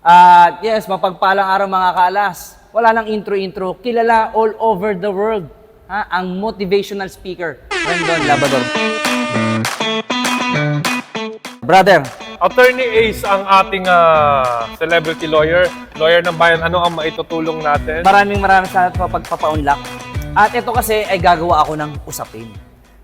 At yes, mapagpalang araw mga kaalas. Wala nang intro-intro. Kilala all over the world. Ang motivational speaker, Rendon Labrador. Brother. Attorney Ace ang ating celebrity lawyer. Lawyer ng bayan. Ano ang maitutulong natin? Maraming salamat sa pagpapa-unlock. At ito kasi ay gagawa ako ng usapin.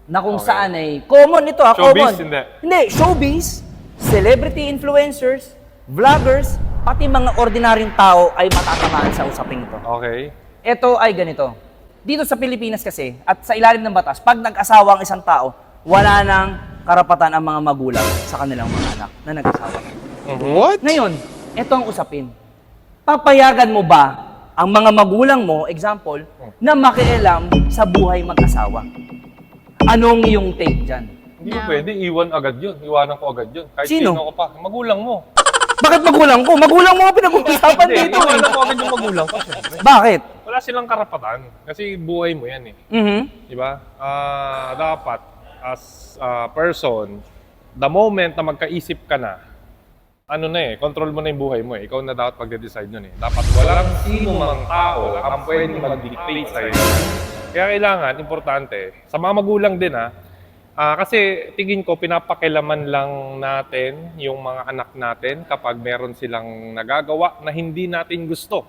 Na kung saan ay common ito Showbiz? common. Hindi, showbiz, celebrity influencers, vloggers, pati mga ordinaryong tao ay matatamaan sa usaping ito. Okay. Ito ay ganito. Dito sa Pilipinas kasi, at sa ilalim ng batas, pag nag-asawa ang isang tao, wala nang karapatan ang mga magulang sa kanilang mga anak na nag-asawa. What? Ngayon, ito ang usapin. Papayagan mo ba ang mga magulang mo, example, na makialam sa buhay mag-asawa? Anong iyong take dyan? Hindi mo pwede. Iwan agad yun. Iwanan ko agad yun. Kahit Sino? ko pa. Magulang mo. Bakit magulang ko? Magulang mo ang pinag-uusapan Hindi, dito. iwanan ko agad yung magulang ko. Siyempre. Bakit? Wala silang karapatan. Kasi buhay mo yan eh. Di ba? Dapat, as a person, the moment na magkaisip ka na, control mo na yung buhay mo eh. Ikaw na dapat magde-decide nun eh. Dapat walang sino mang tao ang pwedeng mag-dictate sa'yo. Kaya kailangan, importante, sa mga magulang din kasi tingin ko, pinapakilaman lang natin yung mga anak natin kapag meron silang nagagawa na hindi natin gusto.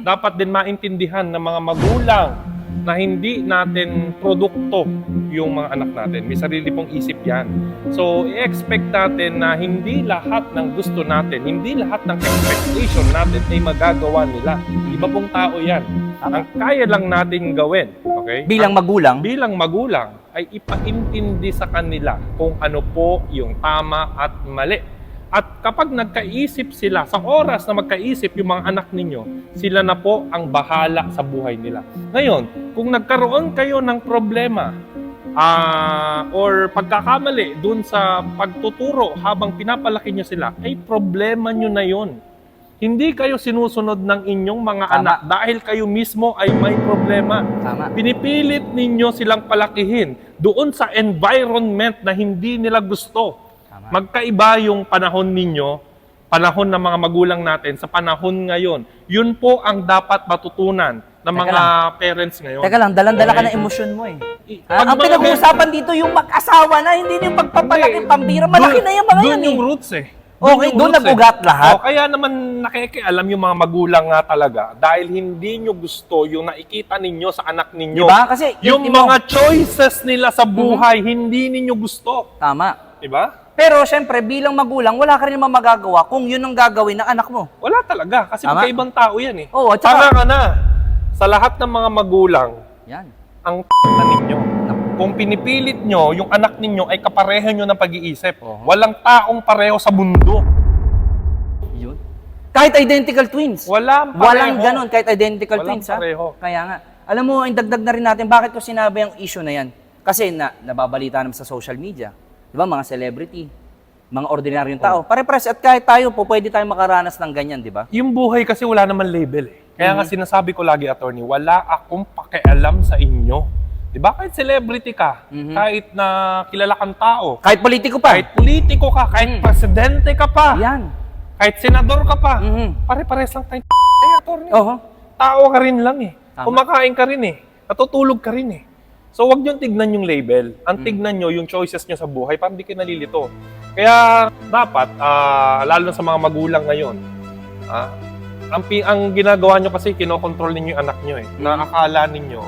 Dapat din maintindihan ng mga magulang na hindi natin produkto yung mga anak natin. May sarili pong isip yan. So, i-expect natin na hindi lahat ng gusto natin, hindi lahat ng expectation natin ay magagawa nila. Iba pong tao yan. Ang kaya lang natin gawin, okay? Bilang magulang? Bilang magulang, ay ipaintindi sa kanila kung ano po yung tama at mali. At kapag nagkaisip sila, sa oras na magkaisip yung mga anak ninyo, sila na po ang bahala sa buhay nila. Ngayon, kung nagkaroon kayo ng problema or pagkakamali dun sa pagtuturo habang pinapalaki nyo sila, ay problema nyo na yun. Hindi kayo sinusunod ng inyong mga anak dahil kayo mismo ay may problema. Pinipilit ninyo silang palakihin doon sa environment na hindi nila gusto. Magkaiba yung panahon ninyo, panahon ng mga magulang natin sa panahon ngayon. Yun po ang dapat matutunan ng mga parents ngayon. Teka lang, dalang-dala ka ng emosyon mo eh. Ang pinag-uusapan dito yung mag-asawa na, hindi yung pagpapalaki, pambira. Malaki na yung mga yan eh. Doon yung roots eh. Okay, doon nag-ugat lahat. Kaya naman nakikialam yung mga magulang nga talaga dahil hindi nyo gusto yung nakikita ninyo sa anak ninyo. Diba? Kasi yung mga choices nila sa buhay, hindi ninyo gusto. Tama. Diba? Pero syempre, bilang magulang, wala ka rin naman magagawa kung yun ang gagawin ng anak mo. Wala talaga. Kasi magkaibang tao yan eh. Oo, Tama ka na. Sa lahat ng mga magulang, ang ninyo. Kung pinipilit nyo, yung anak ninyo ay kapareho nyo ng pag-iisip. Walang taong pareho sa mundo. Yun. Kahit identical twins. Walang ganun, kahit identical twins. Pareho. Kaya nga. Alam mo, ang dagdag na rin natin, bakit ko sinabi ang issue na yan? Kasi nababalita naman sa social media. Di ba, mga celebrity, mga ordinaryong tao. Pare-pares, at kahit tayo po, pwede tayong makaranas ng ganyan, di ba? Yung buhay kasi wala naman label eh. Kaya nga sinasabi ko lagi, attorney, wala akong pakialam sa inyo. Diba? Kahit celebrity ka, kahit na kilala kang tao. Kahit politiko pa. Kahit politiko ka, kahit presidente ka pa. Yan. Kahit senador ka pa. Pare-pares lang tayong attorney. Tao ka rin lang eh. Kumakain ka rin eh. Natutulog ka rin eh. So wag nyo tignan yung label. Ang tignan nyo yung choices nyo sa buhay para hindi kayo nalilito. Kaya dapat, lalo na sa mga magulang ngayon, ang ginagawa nyo kasi kinokontrol ninyo yung anak nyo eh. Na akala ninyo,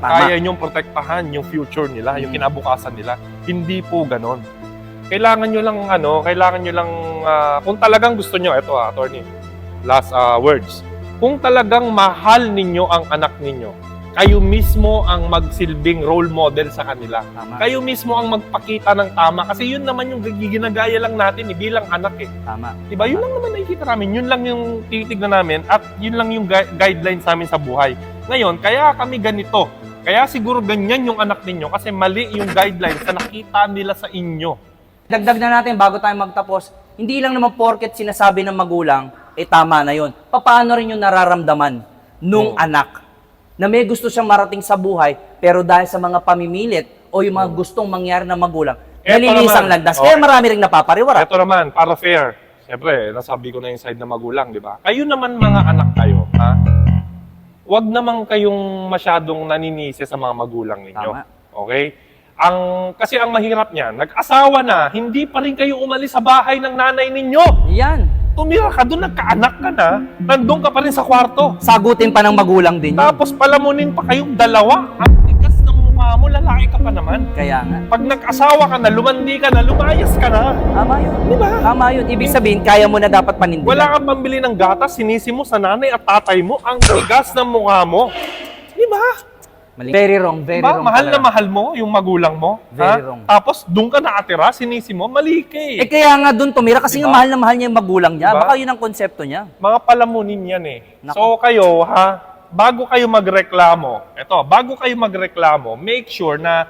kaya nyong protektahan yung future nila, yung kinabukasan nila. Hindi po ganon. Kailangan nyo lang, kung talagang gusto nyo, eto attorney, last words. Kung talagang mahal ninyo ang anak ninyo, kayo mismo ang magsilbing role model sa kanila. Kayo mismo ang magpakita ng tama. Kasi yun naman yung ginagaya lang natin bilang anak eh. Diba? Yun lang naman nakikita namin. Yun lang yung tinitignan namin at yun lang yung guidelines namin sa buhay. Ngayon, kaya kami ganito. Kaya siguro ganyan yung anak ninyo kasi mali yung guidelines na nakita nila sa inyo. Dagdag na natin bago tayo magtapos, hindi lang naman porket sinasabi ng magulang, tama na yun. Paano rin yung nararamdaman nung anak na may gusto siyang marating sa buhay, pero dahil sa mga pamimilit o yung mga gustong mangyari ng magulang, nalilisang landas. Kaya marami ring napapariwara. Ito naman, para fair. Siyempre, nasabi ko na yung side na magulang, di ba? Kayo naman mga anak kayo, ha? Huwag naman kayong masyadong naninisi sa mga magulang ninyo. Tama. Okay? Kasi ang mahirap niyan, nag-asawa na, hindi pa rin kayo umalis sa bahay ng nanay ninyo. Yan. Tumira ka doon, nagkaanak ka na, nandun ka pa rin sa kwarto. Sagutin pa ng magulang din yun. Tapos palamunin pa kayong dalawa. Ang tigas ng mukha mo, lalaki ka pa naman. Kaya nga. Pag nag-asawa ka na, lumandi ka na, lumayas ka na. Tama yun. Di ba? Tama yun. Ibig sabihin, kaya mo na dapat panindigan. Wala kang pambili ng gatas, sinisi mo sa nanay at tatay mo, ang tigas ng mukha mo. Di ba? Mali. Very wrong. Very Diba? wrong. Mahal na talaga. mahal mo yung magulang mo. Very ha? wrong. Tapos doon ka nakatira, sinisi mo, mali ka Eh kaya nga doon tumira kasi Diba? nga mahal na mahal niya yung magulang niya. Diba? Baka yun ang konsepto niya. Mga palamunin yan eh. Nako. So kayo, ha, bago kayo magreklamo, make sure na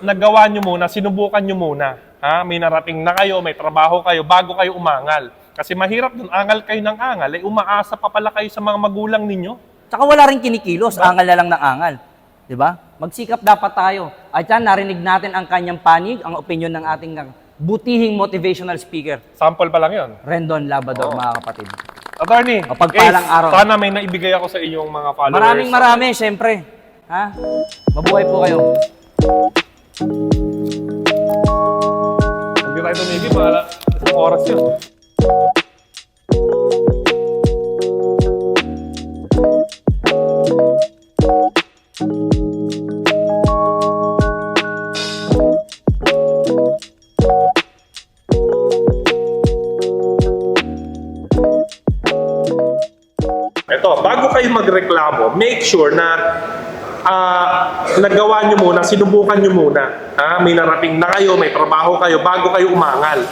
nagawa nyo muna, sinubukan nyo muna. Ha? May narating na kayo, may trabaho kayo, bago kayo umangal. Kasi mahirap dun, angal kayo ng angal, eh umaasa pa pala kayo sa mga magulang ninyo. Tsaka wala rin kinikilos, angal na lang ng angal. 'Di ba? Magsikap dapat tayo. At yan, narinig natin ang kanyang panig, ang opinion ng ating butihing motivational speaker, Sample pa lang yun. Rendon Labador, Oo. mga kapatid. Attorney, O, pagpalang Ace, araw. sana may naibigay ako sa inyong mga followers. Marami, syempre. Ha? Mabuhay po kayo. Hindi tayo tumigil, mga isang oras yun. Ito, bago kayo magreklamo, make sure na nagawa nyo muna, sinubukan nyo muna. Ha? May narating na kayo, may trabaho kayo, bago kayo umangal.